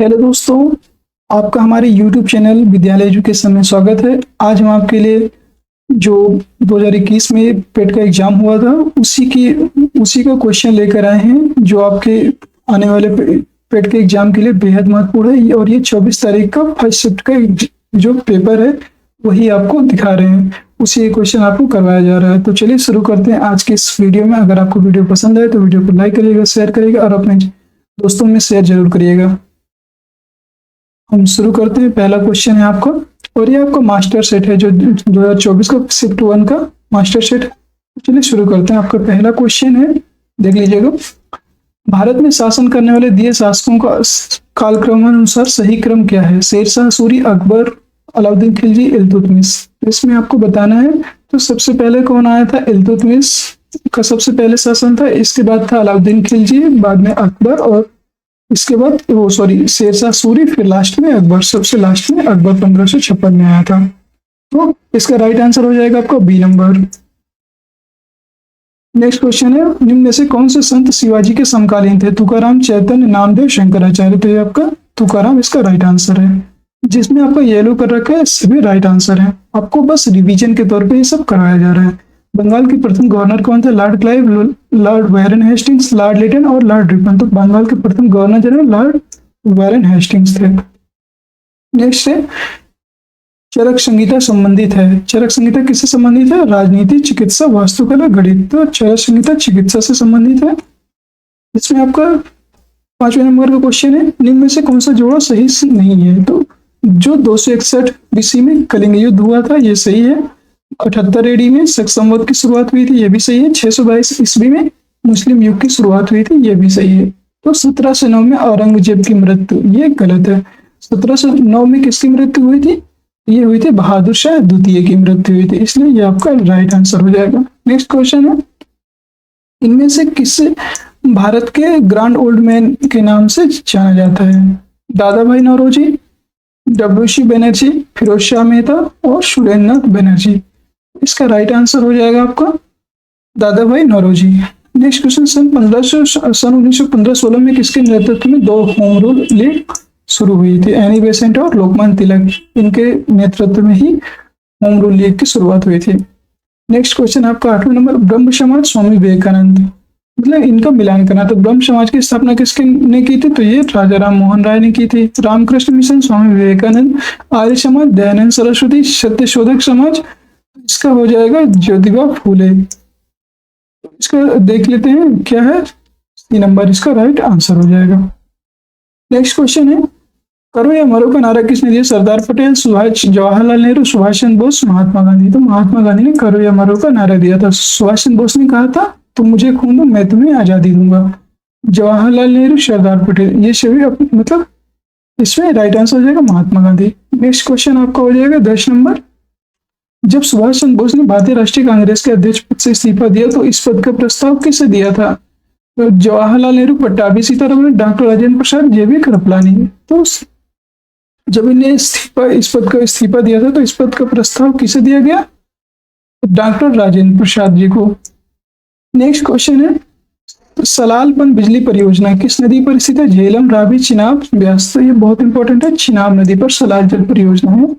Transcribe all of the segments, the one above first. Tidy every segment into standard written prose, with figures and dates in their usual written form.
Hello दोस्तों, आपका हमारे YouTube चैनल विद्यालय एजुकेशन में स्वागत है। आज हम आपके लिए जो 2021 में पेट का एग्जाम हुआ था उसी का क्वेश्चन लेकर आए हैं, जो आपके आने वाले पेट के एग्जाम के लिए बेहद महत्वपूर्ण है। और ये 24 तारीख का फर्स्ट शिफ्ट का जो पेपर है वही आपको दिखा रहे हैं, उसी क्वेश्चन आपको करवाया जा रहा है। तो चलिए शुरू करते हैं आज के इस वीडियो में। अगर आपको वीडियो पसंद आए तो वीडियो को लाइक करिएगा, शेयर करिएगा और अपने दोस्तों में शेयर जरूर करिएगा। हम शुरू करते हैं। पहला क्वेश्चन है आपका, और ये आपका मास्टर सेट है जो 2024 का शिफ्ट 1 का मास्टर सेट है। चलिए शुरू करते हैं। आपका पहला क्वेश्चन है, देख लीजिएगा। भारत में शासन करने वाले दिए शासकों का कालक्रमानुसार सही क्रम क्या है? शेरशाह सूरी, अकबर, अलाउद्दीन खिलजी, इल्तुतमिश। इसमें आपको बताना है। तो सबसे पहले कौन आया था? इल्तुतमिश का सबसे पहले शासन था। इसके बाद था अलाउद्दीन खिलजी, बाद में अकबर, और इसके बाद शेरशाह सूरी, फिर लास्ट में अकबर। सबसे लास्ट में अकबर 1556 में आया था। तो इसका राइट आंसर हो जाएगा आपका बी नंबर। नेक्स्ट क्वेश्चन है, निम्न में से कौन से संत शिवाजी के समकालीन थे? तुकाराम, चैतन्य, नामदेव, शंकराचार्य। तो ये आपका तुकाराम इसका राइट आंसर है। जिसमें आपका येलो कर रखा है सभी राइट आंसर है। आपको बस रिवीजन के तौर पे ये सब करवाया जा रहा है। बंगाल के प्रथम गवर्नर कौन थे? Lord Clive, lord Warren Hastings, lord Lytton और लॉर्ड रिपन। तो बंगाल के प्रथम governor general lord Warren Hastings थे। नेक्स्ट है, चरक संहिता संबंधित है। चरक संहिता किससे संबंधित है? राजनीति, चिकित्सा, वास्तुकला, गणित। तो चरक संहिता चिकित्सा से संबंधित है। इसमें आपका 5वें नंबर का क्वेश्चन है, निम्न में से कौन सा जोड़ा सही नहीं है? तो जो 261 बीसी में कलिंग युद्ध हुआ था ये सही है। 78 एडी में शक संवत की शुरुआत हुई थी, ये भी सही है। 622 ईस्वी में मुस्लिम युग की शुरुआत हुई थी, ये भी सही है। तो 1709 में औरंगजेब की मृत्यु, ये गलत है। 1709 में किसकी मृत्यु हुई थी? ये हुई थी बहादुर शाह द्वितीय की मृत्यु हुई थी, इसलिए ये आपका राइट आंसर हो जाएगा। नेक्स्ट क्वेश्चन है, इनमें से किसे भारत के ग्रैंड ओल्ड मैन के नाम से जाना जाता है? दादा भाई नौरोजी, डब्ल्यू.सी. बनर्जी, फिरोज शाह मेहता और सुरेंद्र नाथ बनर्जी। इसका राइट आंसर हो जाएगा आपका दादा भाई नौरोजी। नेक्स्ट क्वेश्चन, सन 1915-16 में किसके नेतृत्व में 2 होम रूल लीग शुरू हुई थी? एनी बेसेंट और लोकमान्य तिलक, इनके नेतृत्व में ही होम रूल लीग की शुरुआत हुई थी। नेक्स्ट क्वेश्चन आपका 8वां नंबर, ब्रह्म समाज, स्वामी विवेकानंद, मतलब इनका मिलान करना। तो ब्रह्म समाज की स्थापना किसके ने की थी? तो ये राजा राम मोहन राय ने की थी। रामकृष्ण मिशन, स्वामी विवेकानंद, आर्य समाज, दयानंद सरस्वती, सत्यशोधक समाज। इसका हो जाएगा ज्योतिबा फूले। इसका देख लेते हैं क्या है, सी नंबर इसका राइट आंसर हो जाएगा। नेक्स्ट क्वेश्चन है, करो या मरो का नारा किसने दिया? सरदार पटेल, सुभाष, जवाहरलाल नेहरू, सुभाष चंद्र बोस, महात्मा गांधी। तो महात्मा गांधी ने करो या मरो का नारा दिया था। सुभाष चंद्र बोस ने कहा था तुम मुझे खून दो मैं तुम्हें आजादी दूंगा। जवाहरलाल नेहरू, सरदार पटेल, ये सभी मतलब इसमें राइट आंसर हो जाएगा महात्मा गांधी। नेक्स्ट क्वेश्चन आपका हो जाएगा 10 नंबर, जब सुभाष चंद्र बोस ने भारतीय राष्ट्रीय कांग्रेस के अध्यक्ष पद से इस्तीफा दिया तो इस पद का प्रस्ताव किसे दिया था? तो जवाहरलाल नेहरू, पट्टाभी सीतारमण, डॉक्टर राजेंद्र प्रसाद, जेबी कृपलानी। तो जब इन्हें इस पद का इस्तीफा दिया था तो इस पद का प्रस्ताव किसे दिया गया? डॉक्टर राजेंद्र प्रसाद जी को। नेक्स्ट क्वेश्चन है, सलाल पन बिजली परियोजना किस नदी पर स्थित है? झेलम, रावी, चिनाब, ब्यास। तो ये बहुत इंपॉर्टेंट है, चिनाब नदी पर सलाल जल परियोजना है।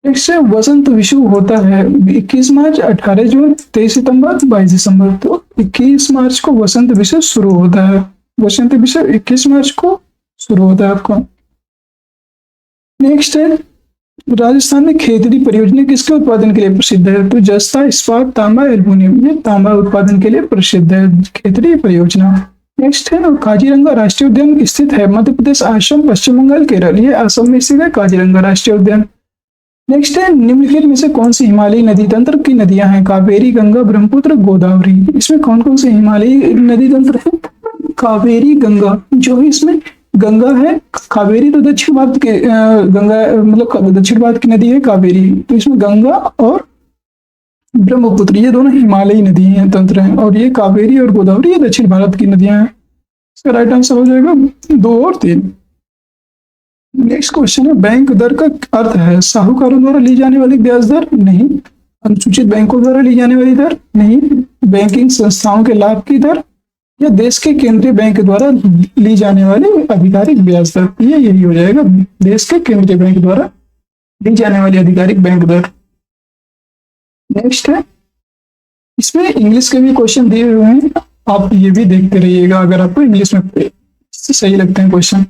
नेक्स्ट है, वसंत विषु होता है 21 मार्च, 18 जून, 23 सितंबर, 22 दिसंबर। तो 21 मार्च को वसंत विषु शुरू होता है। वसंत विषु 21 मार्च को शुरू होता है आपका। नेक्स्ट है, राजस्थान में खेतड़ी परियोजना किसके उत्पादन के लिए प्रसिद्ध है? तो जस्ता, इस्पात, तांबा, एल्युमिनियम। ये तांबा उत्पादन के लिए प्रसिद्ध है खेतड़ी परियोजना। नेक्स्ट है, काजीरंगा राष्ट्रीय उद्यान स्थित है मध्य प्रदेश, असम, पश्चिम बंगाल, केरल। ये असम में स्थित है काजीरंगा राष्ट्रीय उद्यान। नेक्स्ट है, निम्नलिखित में से कौन सी हिमालयी नदी तंत्र की नदियां हैं? कावेरी, गंगा, ब्रह्मपुत्र, गोदावरी। इसमें कौन कौन से हिमालयी नदी तंत्र है? कावेरी, गंगा। जो है इसमें गंगा है, कावेरी तो दक्षिण भारत के गंगा मतलब दक्षिण भारत की नदी है कावेरी। तो इसमें गंगा और ब्रह्मपुत्र ये दोनों हिमालयी नदी हैं, तंत्र हैं, और ये कावेरी और गोदावरी ये दक्षिण भारत की नदियां हैं। इसका राइट आंसर हो जाएगा 2 और 3। नेक्स्ट क्वेश्चन है, बैंक दर का अर्थ है साहूकारों द्वारा ली जाने वाली ब्याज दर? नहीं। अनुसूचित बैंकों द्वारा ली जाने वाली दर? नहीं। बैंकिंग संस्थाओं के लाभ की दर? या देश के केंद्रीय बैंक के द्वारा ली जाने वाली आधिकारिक ब्याज दर, ये यही हो जाएगा, देश के केंद्रीय बैंक द्वारा ली जाने वाली आधिकारिक बैंक दर। नेक्स्ट है, इसमें इंग्लिश के भी क्वेश्चन दिए हुए हैं, आप ये भी देखते रहिएगा अगर आपको इंग्लिश में सही लगते हैं क्वेश्चन।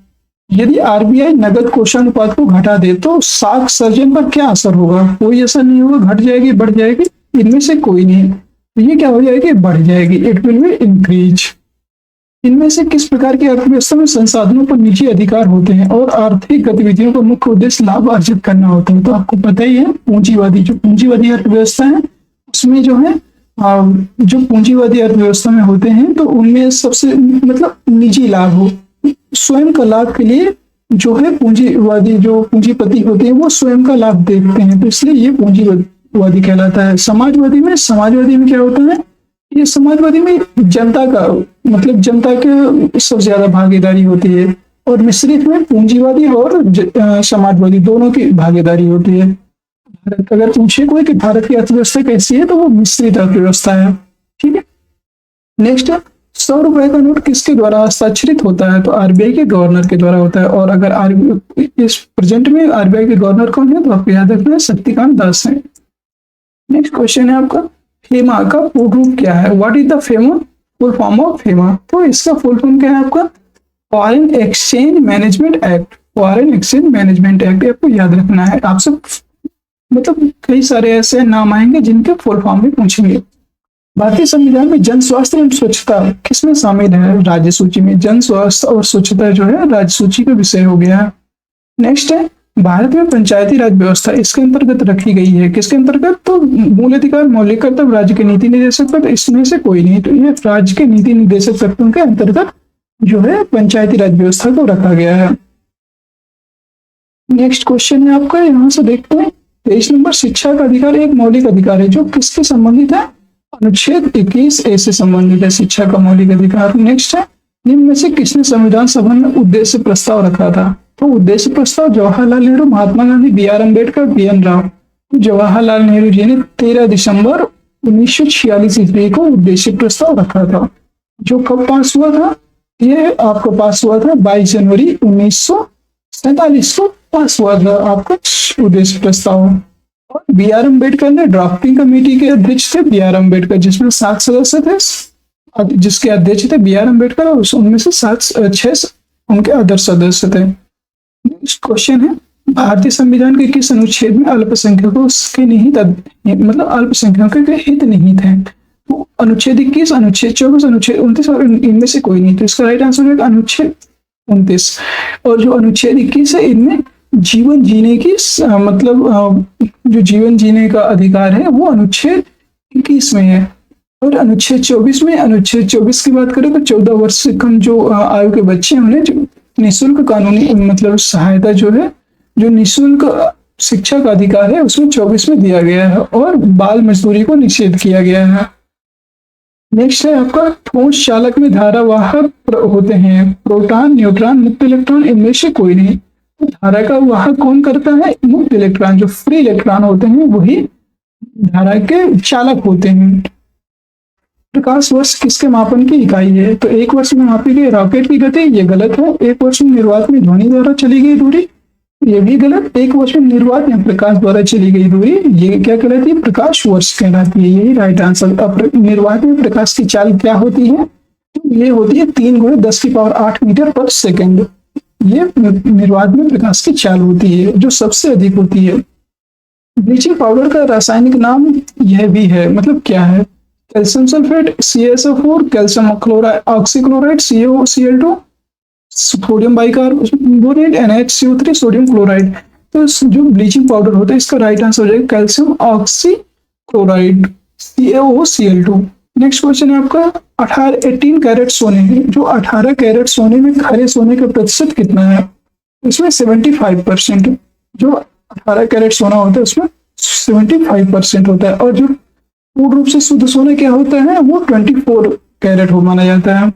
यदि आरबीआई नगद कोषानुपात को घटा दे तो साख सर्जन पर क्या असर होगा? कोई असर नहीं होगा, घट जाएगी, बढ़ जाएगी, इनमें से कोई नहीं। तो ये क्या हो जाएगी? बढ़ जाएगी, इट विल बी इंक्रीज। इनमें से किस प्रकार की अर्थव्यवस्था में संसाधनों पर निजी अधिकार होते हैं और आर्थिक गतिविधियों का मुख्य उद्देश्य लाभ अर्जित करना होता है? तो आपको पता ही है, पूंजीवादी, जो पूंजीवादी अर्थव्यवस्था है उसमें जो है जो पूंजीवादी अर्थव्यवस्था में होते हैं तो उनमें सबसे मतलब निजी लाभ हो, स्वयं का लाभ के लिए जो है पूंजीवादी, जो पूंजीपति होते हैं वो स्वयं का लाभ देखते हैं, तो इसलिए ये पूंजीवादी कहलाता है। समाजवादी में क्या होता है? ये समाजवादी में जनता का मतलब जनता के सबसे ज्यादा भागीदारी होती है, और मिश्रित में पूंजीवादी और समाजवादी दोनों की भागीदारी होती है। भारत अगर पूछे कोई कि भारत की अर्थव्यवस्था कैसी है तो वो मिश्रित अर्थव्यवस्था है। ठीक है, नेक्स्ट 100 रुपए का नोट किसके द्वारा हस्ताक्षरित होता है? तो आरबीआई के गवर्नर के द्वारा होता है। और अगर इस प्रेजेंट में आरबीआई के गवर्नर कौन है? तो आपको याद रखना है, शक्तिकांत दास है। नेक्स्ट क्वेश्चन है आपका, फेमा का पूर्ण रूप क्या है? What is the full form of FEMA? तो इसका फुल फॉर्म क्या है आपका? Foreign exchange management act. Foreign exchange management act आपको याद रखना है। आपसे मतलब कई सारे ऐसे नाम आएंगे जिनके फुल फॉर्म भी पूछेंगे। भारतीय संविधान में जन स्वास्थ्य एवं स्वच्छता किसमें शामिल है? राज्य सूची में। जन स्वास्थ्य और स्वच्छता जो है राज्य सूची का विषय हो गया है। नेक्स्ट है, भारत में पंचायती राज व्यवस्था इसके अंतर्गत रखी गई है। किसके अंतर्गत? तो मूल अधिकार, मौलिक कर्तव्य, राज्य के नीति निर्देशक तत्व, इसमें से कोई नहीं। तो ये राज्य के नीति निर्देशक तत्वों के अंतर्गत जो है पंचायती राज व्यवस्था को रखा गया है। नेक्स्ट क्वेश्चन है आपका, यहाँ से देखते हैं 23 नंबर, शिक्षा का अधिकार एक मौलिक अधिकार है जो किसके संबंधित है? अनुच्छेद 21A से संबंधित है शिक्षा का मौलिक अधिकार। नेक्स्ट है, निम्न में से किसने संविधान सभा में उद्देश्य प्रस्ताव रखा था? तो उद्देश्य प्रस्ताव जवाहरलाल नेहरू, महात्मा गांधी, बी.आर. अम्बेडकर, बी.एन. राव। जवाहरलाल नेहरू जी ने 13 दिसंबर 1946 ईस्वी को उद्देश्य प्रस्ताव रखा था। जो कब पास हुआ था? ये आपको पास हुआ था 22 जनवरी 1947 को पास हुआ था आपका उद्देश्य प्रस्ताव। और बी.आर. अम्बेडकर ने ड्राफ्टिंग कमेटी के अध्यक्ष थे, बी.आर. अम्बेडकर, जिसमें 7 सदस्य थे, जिसके अध्यक्ष थे बी.आर. अम्बेडकर, और उनमें से 6 उनके अदर सदस्य थे। नेक्स्ट क्वेश्चन है, भारतीय संविधान के किस अनुच्छेद में अल्पसंख्यकों के निहित मतलब अल्पसंख्यकों के हित निहित हैं? तो अनुच्छेद 21, अनुच्छेद 24, अनुच्छेद 29 और इनमें से कोई नहीं। तो इसका राइट आंसर है अनुच्छेद 29। और जो अनुच्छेद 21 है इनमें जीवन जीने की मतलब जो जीवन जीने का अधिकार है वो अनुच्छेद 21 में है। और अनुच्छेद 24 की बात करें तो 14 वर्ष से कम जो आयु के बच्चे हैं उन्हें जो निःशुल्क कानूनी मतलब सहायता जो है, जो निःशुल्क शिक्षा का अधिकार है उसमें 24 में दिया गया है। और बाल मजदूरी को निषेध किया गया है। नेक्स्ट है आपका, ठोस चालक में धारावाहक होते हैं प्रोटॉन, न्यूट्रॉन, मुक्त इलेक्ट्रॉन, इनमें से कोई नहीं। तो धारा का वाहक कौन करता है? मुक्त इलेक्ट्रॉन, जो फ्री इलेक्ट्रॉन होते हैं वही धारा के चालक होते हैं। प्रकाश वर्ष किसके मापन की इकाई है? तो 1 वर्ष में मापी गई रॉकेट की गति, ये गलत है। 1 वर्ष में निर्वात में ध्वनि द्वारा चली गई दूरी, ये भी गलत। 1 वर्ष में निर्वात में प्रकाश द्वारा चली गई दूरी, ये क्या कहलाती है? प्रकाश वर्ष कहलाती है, यही राइट आंसर। अब निर्वात में प्रकाश की चाल क्या होती है? तो ये होती है 3 × 10⁸ मीटर पर सेकेंड। ये निर्वात में प्रकाश की चाल होती है जो सबसे अधिक होती है। ब्लीचिंग पाउडर का रासायनिक नाम यह भी है, मतलब क्या है? Calcium sulphate, CaSO4, calcium oxychloride, CaCl2, sodium bicarbonate, NaHCO3, sodium chloride. तो जो ब्लीचिंग पाउडर होता है इसका राइट आंसर हो जाएगा calcium oxychloride, CaOCl2। Next question है आपका, 18 कैरेट सोने है, जो 18 कैरेट सोने में खरे सोने का प्रतिशत कितना है? इसमें 75%। जो 18 कैरेट सोना होता है उसमें 75% होता है। और जो पूर्ण रूप से शुद्ध सोना क्या होता है? वो 24 कैरेट हो माना जाता है।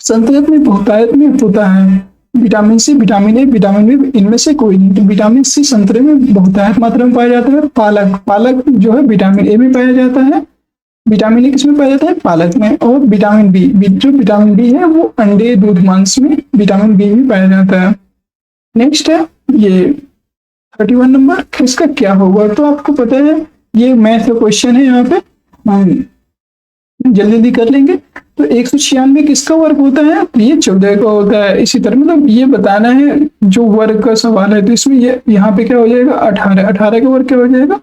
संतुलित में बहुतायत में होता है vitamin C, vitamin A, vitamin B, इनमें से कोई नहीं। तो विटामिन सी संतरे में बहुतायत मात्रा में पाया जाता है। पालक जो है विटामिन ए में पाया जाता है। विटामिन ए किसमें पाया जाता है? पालक में। और विटामिन बी, जो विटामिन बी है वो अंडे, दूध, मांस में विटामिन बी भी पाया जाता है। नेक्स्ट है ये 31 नंबर, इसका क्या होगा? तो आपको पता है ये मैथ का क्वेश्चन है, यहाँ पे हम जल्दी जल्दी कर लेंगे। तो 196 किसका वर्ग होता है? तो ये 14 का होता है। इसी तरह मतलब ये बताना है जो वर्ग का सवाल है, तो इसमें ये यहाँ पे क्या हो जाएगा? 18, 18 का वर्ग क्या हो जाएगा?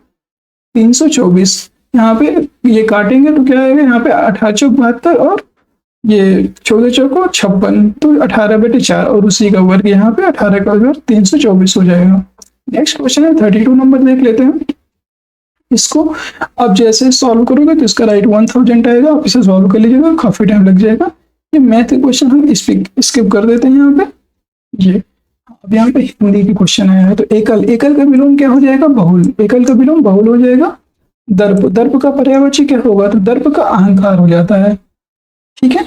324। यहाँ पे ये काटेंगे तो क्या आएगा? यहाँ पे 18 चौक 72 और ये 14 चौको 56, तो 18/4 और उसी का वर्ग यहाँ पे 18 का वर्ग 324 हो जाएगा। नेक्स्ट क्वेश्चन है 32 नंबर, देख लेते हैं इसको। अब जैसे सॉल्व करोगे तो इसका राइट 1000 आएगा, आप इसे सॉल्व कर लीजिएगा, काफी टाइम लग जाएगा। ये मैथ के क्वेश्चन हम स्किप कर देते हैं यहाँ पे। ये अब यहाँ पे हिंदी की क्वेश्चन आया है, तो एकल, एकल का विलोम क्या हो जाएगा? बहुल। एकल का विलोम बहुल हो जाएगा। दर्प, दर्प का पर्यायवाची क्या होगा? तो दर्प का अहंकार हो जाता है। ठीक है,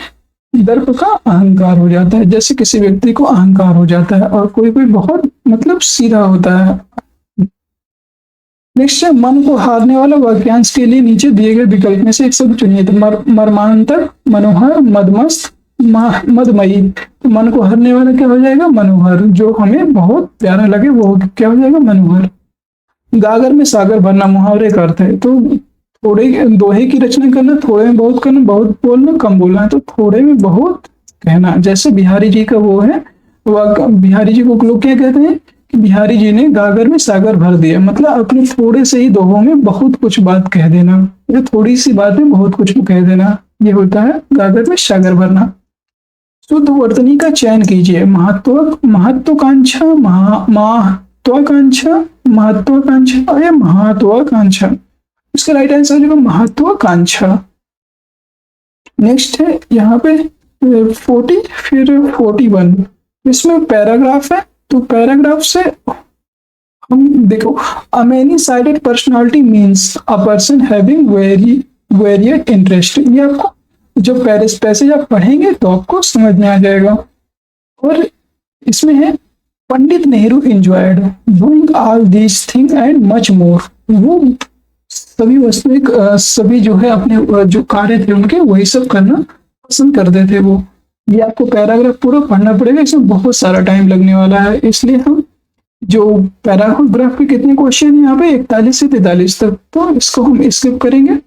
दर्प का अहंकार हो जाता है, जैसे किसी व्यक्ति को अहंकार हो जाता है और कोई कोई बहुत मतलब सीधा होता है। नेक्स्ट है मन को हारने वाला वाक्यांश के लिए नीचे दिए गए विकल्प में से एक शब्द चुनिए। तो मर्मांतक, मनोहर, मदमस्त, मदमयी। तो मन को हरने वाला क्या हो जाएगा? मनोहर। जो हमें बहुत प्यारा लगे वो क्या हो जाएगा? मनोहर। गागर में सागर भरना मुहावरे का अर्थ है। तो थोड़े दोहे की रचना करना, थोड़े में बहुत करना, बहुत बोलना, कम बोलना। तो थोड़े में बहुत कहना, जैसे बिहारी जी का वो है, बिहारी जी को लोग क्या कहते हैं कि बिहारी जी ने गागर में सागर भर दिया, मतलब अपने थोड़े से ही दोहों में बहुत कुछ बात कह देना, या थोड़ी सी बात में बहुत कुछ कह देना, ये होता है गागर में सागर भरना। शुद्ध वर्तनी का चयन कीजिए। महत्वाकांक्षा, महत्वाकांक्षा, महत्वाकांक्षा या महत्वाकांक्षा। इसका राइट आंसर हो जाएगा महत्वाकांक्षा। नेक्स्ट है यहाँ पे 40, फिर 41, इसमें पैराग्राफ है। तो पैराग्राफ से हम देखो, a many sided personality means a person having varied interest. ये आपको जब पैसेज आप पढ़ेंगे तो आपको समझ में आ जाएगा। और इसमें है Pandit Nehru enjoyed doing all these thing and much more. वो सभी वस्तुएं, सभी जो है अपने जो कार्य थे उनके वही सब करना पसंद करते थे वो। ये आपको पैराग्राफ पूरा पढ़ना पड़ेगा, इसमें बहुत सारा टाइम लगने वाला है, इसलिए हम जो पैराग्राफ के कितने क्वेश्चन है यहाँ पे 41 से 43 तक, तो इसको हम स्किप करेंगे।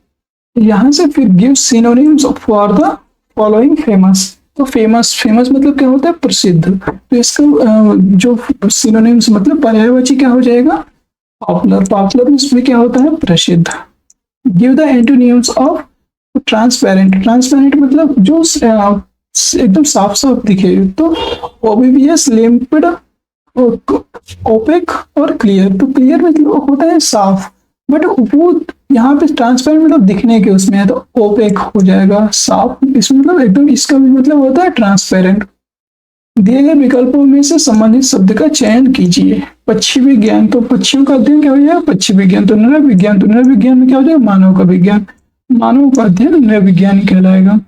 यहाँ से फिर give synonyms for the following famous. तो फेमस, फेमस मतलब क्या होता है? प्रसिद्ध। तो इसका जो सिनोनिम्स मतलब पर्यायवाची क्या हो जाएगा? पॉपुलर। पॉपुलर इसमें क्या होता है? प्रसिद्ध। Give the antonyms of transparent. Transparent मतलब जो एकदम साफ साफ दिखे। तो ओबीबीएस, लिम्पिड, ओपेक और क्लियर। तो क्लियर मतलब होता है साफ, बट वो यहाँ पे ट्रांसपेरेंट मतलब दिखने के उसमें है, तो ओपेक हो जाएगा साफ। इसमें मतलब एकदम, इसका भी मतलब होता है ट्रांसपेरेंट। दिए गए विकल्पों में से संबंधित शब्द का चयन कीजिए। पक्षी विज्ञान, तो पक्षियों का अध्ययन क्या हो जाएगा? पक्षी विज्ञान। तो नर विज्ञान, तो नर विज्ञान में क्या हो जाएगा? मानव का विज्ञान। मानव का अध्ययन नर विज्ञान कहलाएगा।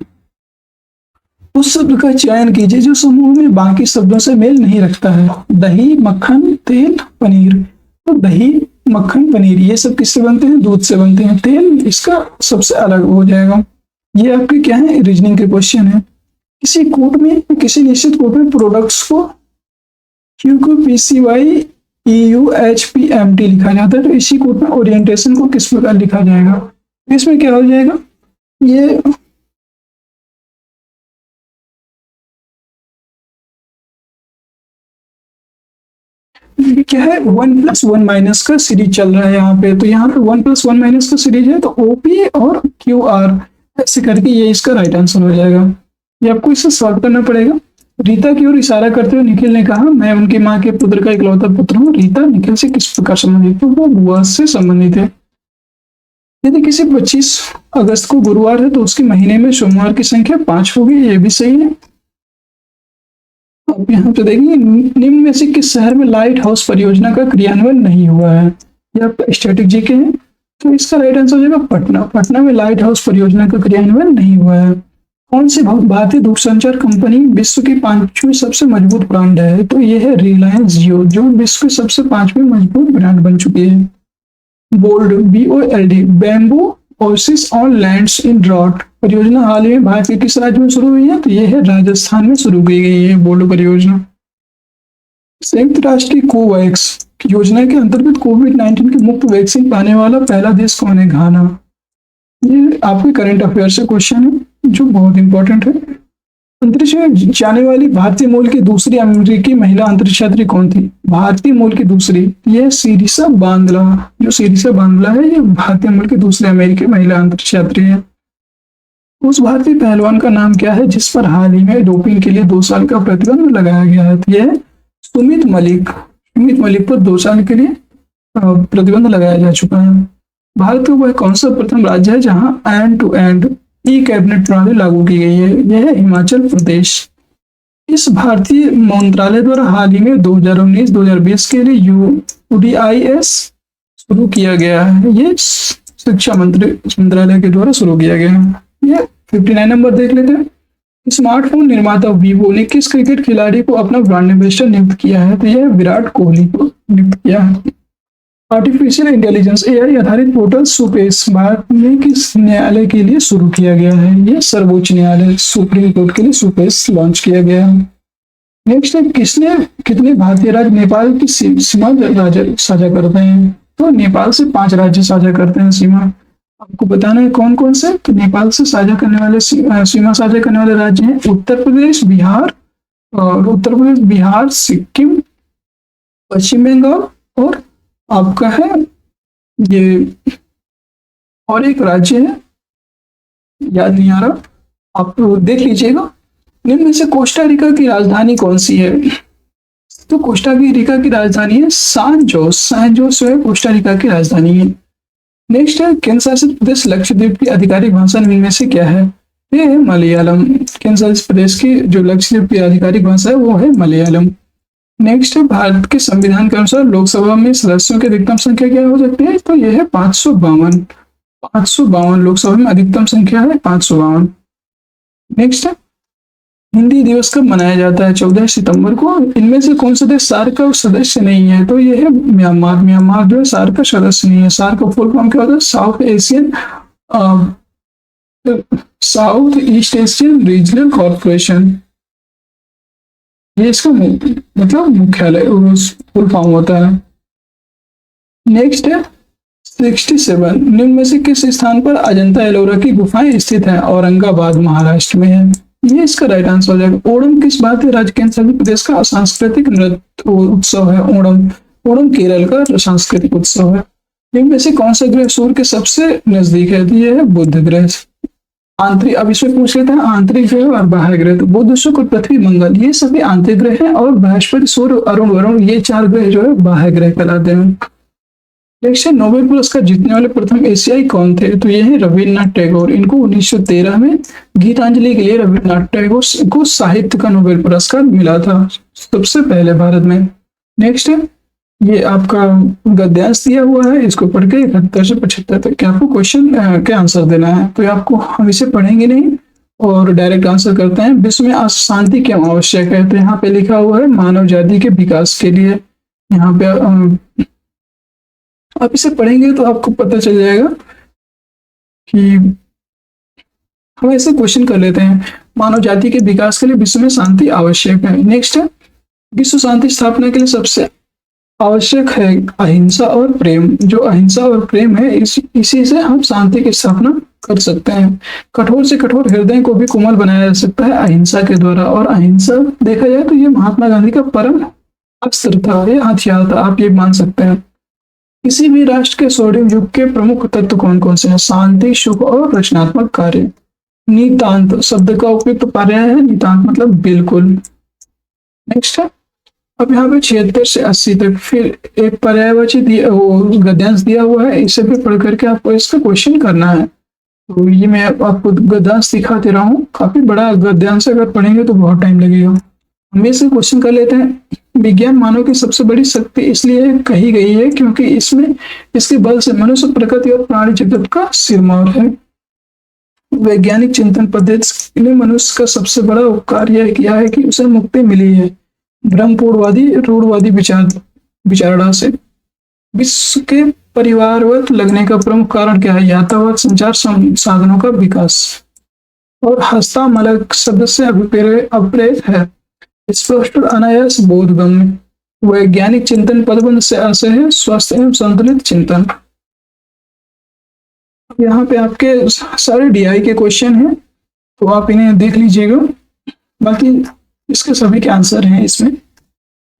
उस शब्द का चयन कीजिए जो समूह में बाकी शब्दों से मेल नहीं रखता है। दही, मक्खन, तेल, पनीर। तो दही, मक्खन, पनीर ये सब किससे बनते हैं? दूध से बनते हैं। तेल इसका सबसे अलग हो जाएगा। ये आपके क्या है? रीजनिंग के क्वेश्चन है। किसी कोड में, किसी निश्चित कोड में प्रोडक्ट्स को QQPCY EUHPMT लिखा जाता है, तो इसी कोड में ओरिएंटेशन को किस प्रकार लिखा जाएगा? इसमें क्या हो जाएगा? ये क्या है? 1+1- का सीरीज चल रहा है यहाँ पे। तो यहाँ पे 1+1- का सीरीज है, तो OP और QR ऐसे करके ये इसका राइट आंसर हो जाएगा। ये आपको इसे सॉल्व करना पड़ेगा। रीता की ओर इशारा करते हुए निखिल ने कहा, मैं उनकी माँ के पुत्र का इकलौता पुत्र हूँ। रीता निखिल से किस प्रकार संबंधित? तो वो बुआ से संबंधित है। यदि किसी 25 अगस्त को गुरुवार है तो उसके महीने में सोमवार की संख्या 5 होगी, ये भी सही है। अब यहाँ पे देखिए, निम्न में से किस शहर में लाइट हाउस परियोजना का क्रियान्वयन नहीं हुआ है? ये आपका स्टैटिक जीके है, तो इसका राइट आंसर हो जाएगा पटना। पटना में लाइट हाउस परियोजना का क्रियान्वयन नहीं हुआ है। कौन सी भारतीय दूरसंचार कंपनी विश्व की 5वीं सबसे मजबूत ब्रांड है? तो ये है रिलायंस जियो, जो विश्व की सबसे 5वीं मजबूत ब्रांड बन चुकी है। Bold, BOLD, bamboo oasis on lands in drought परियोजना हाल ही में भारत के किस राज्य में शुरू हुई है? तो ये है राजस्थान में शुरू की गई है बोलो परियोजना। संयुक्त राष्ट्र की कोवैक्स योजना के अंतर्गत कोविड-19 की मुफ्त वैक्सीन पाने वाला पहला देश कौन है? घाना। ये आपके करंट अफेयर से क्वेश्चन है जो बहुत इंपॉर्टेंट है। अंतरिक्ष में जाने वाली भारतीय मूल की दूसरी अमेरिकी महिला अंतरिक्ष यात्री कौन थी? भारतीय मूल की दूसरी, ये सिरिसा बांदला। जो सिरिसा बांदला है ये भारतीय मूल की दूसरी अमेरिकी महिला अंतरिक्ष यात्री है। उस भारतीय पहलवान का नाम क्या है जिस पर हाल ही में डोपिंग के लिए 2 साल का प्रतिबंध लगाया गया है? यह है सुमित मलिक। सुमित मलिक पर 2 साल के लिए प्रतिबंध लगाया जा चुका है। भारत का वह कौन सा प्रथम राज्य है जहां end to end e cabinet प्रणाली लागू की गई है? यह है हिमाचल प्रदेश। इस भारतीय मंत्रालय द्वारा हाल ही में 2019-2020 के लिए UDIS शुरू किया गया है। ये शिक्षा मंत्रालय के द्वारा शुरू किया गया है। ये 59 नंबर देख लेते हैं। स्मार्टफोन निर्माता वीवो ने किस क्रिकेट खिलाड़ी को अपना ब्रांड एम्बेसडर नियुक्त किया है? तो यह विराट कोहली को नियुक्त किया है। आर्टिफिशियल इंटेलिजेंस AI आधारित पोर्टल सुपेस भारत में किस न्यायालय के लिए शुरू किया गया है? यह सर्वोच्च न्यायालय सुप्रीम कोर्ट के लिए सुपेस लॉन्च किया गया है। नेक्स्ट है कितने भारतीय राज्य नेपाल की सीमा साझा करते हैं? तो नेपाल से 5 राज्य साझा करते हैं सीमा। आपको बताना है कौन कौन से। तो नेपाल से साझा करने वाले सीमा साझा करने वाले राज्य हैं उत्तर प्रदेश, बिहार, सिक्किम, पश्चिम बंगाल और आपका है ये और एक राज्य है याद नहीं आ रहा, आप देख लीजिएगा। निम्न में से कोस्टा रिका की राजधानी कौन सी है? तो कोस्टा रिका की राजधानी है सैन जोस है कोस्टा रिका की राजधानी है। नेक्स्ट है केंद्र शासित प्रदेश लक्षद्वीप की आधिकारिक भाषा इनमें से क्या है? ये है मलयालम। केंद्र शासित प्रदेश की जो लक्षद्वीप की आधिकारिक भाषा है वो है मलयालम। नेक्स्ट है भारत के संविधान के अनुसार लोकसभा में सदस्यों की अधिकतम संख्या क्या हो सकती है? तो यह है 552। लोकसभा में अधिकतम संख्या है 552। नेक्स्ट है हिंदी दिवस कब मनाया जाता है? 14 सितंबर को। इनमें से कौन सा देश सार्क का सदस्य नहीं है? तो यह है म्यांमार जो है सार्क का सदस्य नहीं है। सार्क का फुल फॉर्म क्या होता है? South east Asian regional corporation. ये इसका मतलब मुख्यालय फुल फॉर्म होता है। नेक्स्ट है 67 निम्न में से किस स्थान पर अजंता एलोरा की गुफाएं स्थित हैं? औरंगाबाद महाराष्ट्र में है। ये इसका राइट आंसर हो जाएगा। ओणम किस भारतीय राज्य केंद्र शासित प्रदेश का सांस्कृतिक नृत्य उत्सव है? ओणम केरल का सांस्कृतिक उत्सव है। इनमें में से कौन सा ग्रह सूर्य के सबसे नजदीक है? तो ये है बुध ग्रह। आंतरिक, अब इसमें पूछ लेते हैं आंतरिक ग्रह और बाह्य ग्रह। तो बुध, शुक्र, पृथ्वी, मंगल ये सभी आंतरिक ग्रह हैं और बृहस्पति, सूर्य, अरुण, वरुण ये 4 ग्रह जो है बाह्य ग्रह कहलाते हैं। नेक्स्ट है नोबेल पुरस्कार जीतने वाले प्रथम एशियाई कौन थे? तो ये है रविन्द्रनाथ टैगोर। इनको 1913 में गीतांजलि के लिए रविन्द्रनाथ टैगोर को साहित्य का नोबेल पुरस्कार मिला था सबसे पहले भारत में। नेक्स्ट है ये आपका गद्यांश दिया हुआ है, इसको पढ़ के 71 से 75 तक के आपको क्वेश्चन के आंसर देना है। तो आपको हम इसे पढ़ेंगे नहीं और डायरेक्ट आंसर करते हैं। विश्व में शांति क्यों आवश्यक है? तो यहाँ पे लिखा हुआ है मानव जाति के विकास के लिए। यहाँ पे आप इसे पढ़ेंगे तो आपको पता चल जाएगा कि हम ऐसे क्वेश्चन कर लेते हैं मानव जाति के विकास के लिए विश्व में शांति आवश्यक है। नेक्स्ट है विश्व शांति स्थापना के लिए सबसे आवश्यक है अहिंसा और प्रेम। जो अहिंसा और प्रेम है इसी से हम शांति की स्थापना कर सकते हैं। कठोर से कठोर हृदय को भी कोमल बनाया जा सकता है अहिंसा के द्वारा। और अहिंसा देखा जाए तो ये महात्मा गांधी का परम अस्त्र था, ये हथियार था, आप ये मान सकते हैं। किसी भी राष्ट्र के स्वर्णिम युग के प्रमुख तत्व कौन कौन से हैं? शांति, सुख और रचनात्मक कार्य। नितांत शब्द का उपयुक्त पर्याय है नितांत मतलब बिल्कुल। नेक्स्ट है अब यहाँ पे 76 से 80 तक फिर एक पर्यायवाची गद्यांश दिया हुआ है, इसे भी पढ़ करके आपको इसका क्वेश्चन करना है। तो ये मैं आपको गद्यांश दिखाते रहा हूँ, काफी बड़ा गद्यांश अगर पढ़ेंगे तो बहुत टाइम लगेगा। हम इसे क्वेश्चन कर लेते हैं। विज्ञान मानव की सबसे बड़ी शक्ति इसलिए कही गई है क्योंकि इसमें इसके बल से मनुष्य, प्रकृति और प्राणी जगत का सिरमौर है। वैज्ञानिक चिंतन पद्धति ने मनुष्य का सबसे बड़ा उपकार यह किया है कि उसे मुक्ति मिली है ब्रह्मपूर्णवादी रूढ़वादी विचारधारा से। विश्व के परिवारवत लगने का प्रमुख कारण क्या है? यातायात, संचार साधनों का विकास। और हस्तामलक शब्द से अभिप्रेत है स्पष्ट और अनायास बोधगम्य। वैज्ञानिक चिंतन पदबंध से आशय है स्वस्थ एवं संतुलित चिंतन। यहाँ पे आपके सारे डीआई के क्वेश्चन हैं, तो आप इन्हें देख लीजिएगा। बाकी इसके सभी के आंसर हैं इसमें,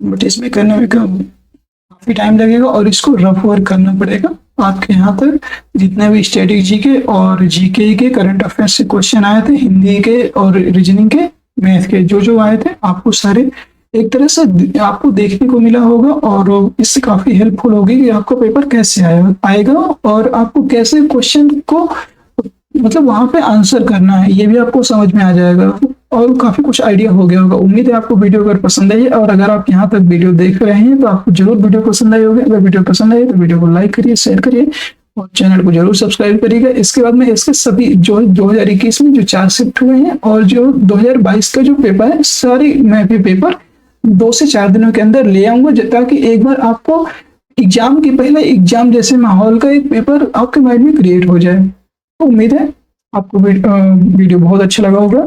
बट इसमें करने में काफी टाइम लगेगा और इसको रफ वर्क करना पड़ेगा। आपके यहाँ तक जितने भी स्टैटिक जीके और जीके के करंट अफेयर्स से क्वेश्चन आए थे, हिंदी के और रीजनिंग के, मैथ के, जो आए थे, आपको सारे एक तरह से आपको देखने को मिला होगा और इससे काफी हेल्पफुल होगी कि आपको पेपर कैसे आएगा और आपको कैसे क्वेश्चन को मतलब वहां पे आंसर करना है, ये भी आपको समझ में आ जाएगा और काफी कुछ आइडिया हो गया होगा। उम्मीद है आपको वीडियो अगर पसंद आई है, और अगर आप यहाँ तक वीडियो देख रहे हैं तो आपको जरूर वीडियो पसंद आई होगी। अगर वीडियो पसंद आई तो वीडियो को लाइक करिए, शेयर करिए और चैनल को जरूर सब्सक्राइब करिएगा। इसके बाद में इसके सभी जो 2021 में जो 4 शिफ्ट हुए हैं और जो 2022 का जो पेपर है, सारी मैं भी पेपर 2 से 4 दिनों के अंदर ले आऊंगा, ताकि एक बार आपको एग्जाम के पहले एग्जाम जैसे माहौल का एक पेपर आपके माइंड में क्रिएट हो जाए। तो उम्मीद है आपको वीडियो बहुत अच्छा लगा होगा।